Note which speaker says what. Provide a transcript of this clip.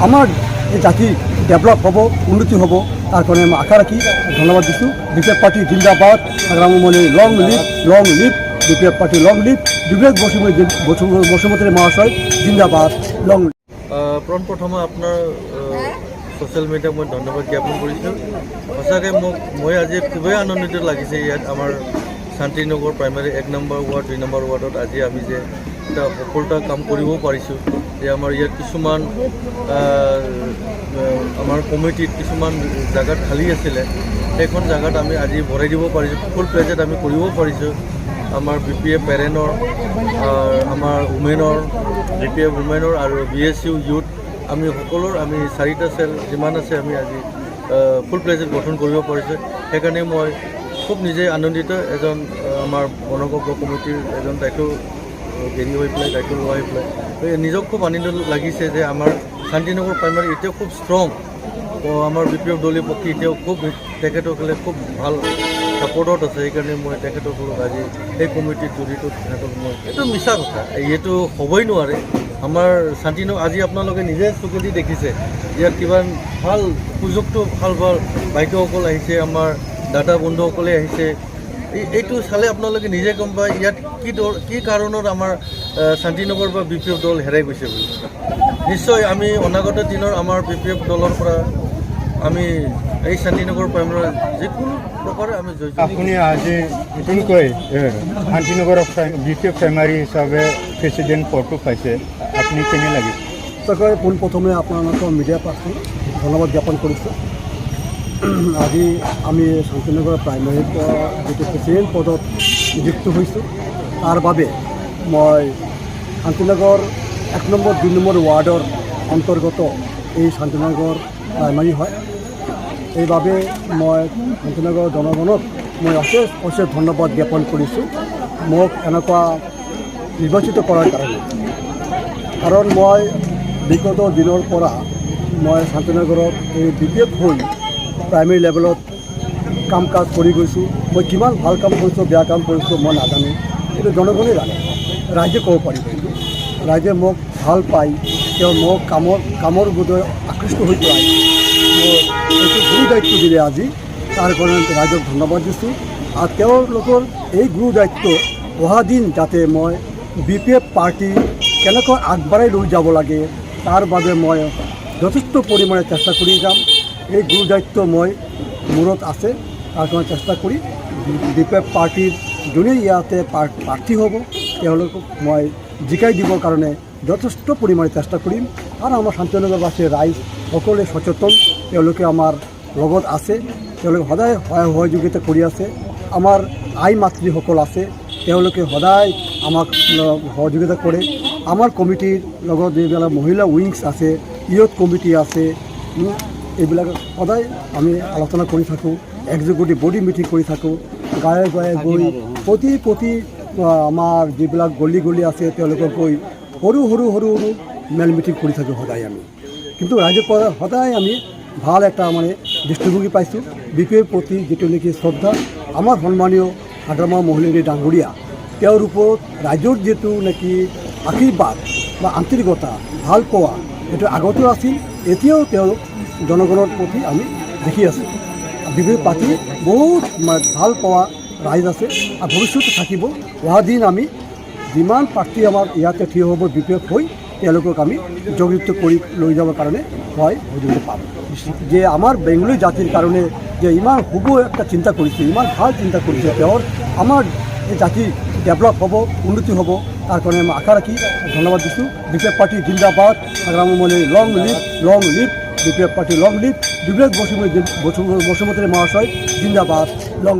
Speaker 1: আমার এই জাতি ডেভেলপ হব, উন্নতি হব, তার কারণে আমি আশা রাখি ধন্যবাদ দিছোঁ। বিপিএফ পার্টি জিন্দাবাদ, গ্রামমণি long live BPF party long live, Bibek Basumatary মহাশয় জিন্দাবাদ লং।
Speaker 2: পোনপ্ৰথমে আপোনাৰ ছ'চিয়েল মিডিয়াক মই ধন্যবাদ জ্ঞাপন কৰিছোঁ। সঁচাকৈ মই আজি খুবেই আনন্দিত লাগিছে ইয়াত আমাৰ Shantinagar primary 1 number ward 2 number ৱাৰ্ডত আজি আমি যে এটা সফলতা কাম কৰিব পাৰিছোঁ। যে আমাৰ ইয়াত কিছুমান আমাৰ কমিটিত কিছুমান জেগাত খালী আছিলে, সেইখন জেগাত আমি আজি ভৰাই দিব পাৰিছোঁ, ফুল প্লেজত আমি কৰিব পাৰিছোঁ। আমাৰ BPF পেৰেণ্টৰ, আমাৰ উমেনৰ, BPF উমেনৰ আৰু BSU ইউথ, আমি সকলোৰ আমি 4টা চেল যিমান আছে আমি আজি ফুল প্লেজত গঠন কৰিব পাৰিছোঁ। সেইকাৰণে মই খুব নিজে আনন্দিত। এজন আমাৰ বনগব্য কমিটিৰ এজন দায়িত্ব হেৰি হৈ পেলাই দায়িত্ব লোৱা হৈ পেলাই নিজক খুব আনন্দ লাগিছে যে আমাৰ শান্তিনগৰ প্ৰাইমাৰী এতিয়াও খুব ষ্ট্ৰং। আমাৰ BPF দলীয় পক্ষী এতিয়াও খুব তেখেতসকলে খুব ভাল ছাপৰ্টত আছে। সেইকাৰণে মই তেখেতসকলক আজি সেই কমিটিত জড়িত তেখেতক মই এইটো মিছা কথা, এইটো হ'বই নোৱাৰে। আমাৰ শান্তিনগৰ আজি আপোনালোকে নিজে চকুদি দেখিছে, ইয়াত কিমান ভাল সুযোগটো ভাল বাইদেউসকল আহিছে, আমাৰ দাদা বন্ধুসকলে আহিছে। এইটো চালে আপোনালোকে নিজে গম পায় ইয়াত কি কাৰণত আমাৰ শান্তিনগৰ বা BPF দল হেৰাই গৈছে বুলি। নিশ্চয় আমি অনাগত দিনৰ আমাৰ BPF দলৰ পৰা আমি এই শান্তিনগৰ প্ৰাইমাৰী যিকোনো প্ৰকাৰে আমি জড়িত।
Speaker 3: আপুনি আজি নতুনকৈ শান্তিনগৰ BPF প্ৰাইমাৰী হিচাপে প্ৰেচিডেণ্ট পদটো পাইছে, আপুনি কেনে লাগিছে?
Speaker 1: সঁচাকৈ পোনপ্ৰথমে আপোনালোকৰ মিডিয়া পাৰ্চন ধন্যবাদ জ্ঞাপন কৰিছোঁ। আজি আমি শান্তিনগৰ প্ৰাইমাৰীৰ যিটো প্ৰেচিডেণ্ট পদত নিযুক্ত হৈছোঁ, তাৰ বাবে মই শান্তিনগৰ 1 নম্বৰ 2 নম্বৰ ৱাৰ্ডৰ অন্তৰ্গত এই শান্তিনগৰ প্ৰাইমাৰী হয়। এইবাবে মই শান্তিনগৰ জনগণক মই অশেষ ধন্যবাদ জ্ঞাপন কৰিছোঁ মোক এনেকুৱা নিৰ্বাচিত কৰাৰ কাৰণে। কাৰণ মই বিগত দিনৰ পৰা মই শান্তিনগৰত এই BPF হৈ প্ৰাইমেৰী লেভেলত কাম কাজ কৰি গৈছোঁ। মই কিমান ভাল কাম কৰিছোঁ, বেয়া কাম কৰিছোঁ মই নাজানো, কিন্তু জনগণেই জানে, ৰাইজে ক'ব পাৰিব। ৰাইজে মোক ভাল পায়, তেওঁ মোক কামৰ বোধে আকৃষ্ট হৈ পেলাই মোৰ এইটো গুৰু দায়িত্ব দিলে আজি, তাৰ কাৰণে ৰাইজক ধন্যবাদ দিছোঁ। আৰু তেওঁলোকৰ এই গুৰু দায়িত্ব অহা দিন যাতে মই BPF পাৰ্টি কেনেকৈ আগবাঢ়াই লৈ যাব লাগে তাৰ বাবে মই যথেষ্ট পৰিমাণে চেষ্টা কৰি যাম। এই গুৰু দায়িত্ব মই মূৰত আছে, তাৰ কাৰণে চেষ্টা কৰি BPF পাৰ্টিৰ যোনে ইয়াতে প্ৰাৰ্থী হ'ব তেওঁলোকক মই জিকাই দিবৰ কাৰণে যথেষ্ট পৰিমাণে চেষ্টা কৰিম। আৰু আমাৰ শান্তিনগৰবাসীৰ ৰাইজ সকলোৱে সচেতন, তেওঁলোকে আমাৰ লগত আছে, তেওঁলোকে সদায় সহযোগিতা কৰি আছে। আমাৰ আই মাতৃসকল আছে, তেওঁলোকে সদায় আমাক সহযোগিতা কৰে। আমাৰ কমিটিৰ লগত যিবিলাক মহিলা উইংছ আছে, ইউথ কমিটি আছে, এইবিলাক সদায় আমি আলোচনা কৰি থাকোঁ, এক্সিকিউটিভ বডি মিটিং কৰি থাকোঁ। গাঁৱে গাঁৱে গৈ প্ৰতি আমাৰ যিবিলাক গলি আছে তেওঁলোকক গৈ সৰু মেল মিটিং কৰি থাকোঁ সদায় আমি। কিন্তু ৰাইজৰ পৰা সদায় আমি ভাল এটা মানে দৃষ্টিভংগী পাইছোঁ। BPF প্ৰতি যিটো নেকি শ্ৰদ্ধা, আমাৰ সন্মানীয় হাগ্ৰামৰ মহিলাৰী ডাঙৰীয়া, তেওঁৰ ওপৰত ৰাইজৰ যিটো নেকি আশীৰ্বাদ বা আন্তৰিকতা ভাল পোৱা, সেইটো আগতেও আছিল, এতিয়াও তেওঁ জনগণৰ প্ৰতি আমি দেখি আছোঁ। BPF পাৰ্টি বহুত ভাল পোৱা ৰাইজ আছে আৰু ভৱিষ্যতে থাকিব। অহা দিন আমি যিমান প্ৰাৰ্থী আমাৰ ইয়াতে থিয় হ'ব BPF হৈ, তেওঁলোকক আমি জড়িত কৰি লৈ যাবৰ কাৰণে সহযোগিতা পাম। যে আমাৰ বেংগলী জাতিৰ কাৰণে যে ইমান শুভ একটা চিন্তা কৰিছে, ইমান ভাল চিন্তা কৰিছে তেওঁৰ, আমাৰ এই জাতি ডেভেলপ হ'ব, উন্নতি হ'ব, তাৰ কাৰণে আমি আশা ৰাখি ধন্যবাদ দিছোঁ। BPF পাৰ্টি জিন্দাবাদ, গ্ৰামমণি long live BPF party long live, Bibek Basumatary মহাশয় জিন্দাবাদ লং।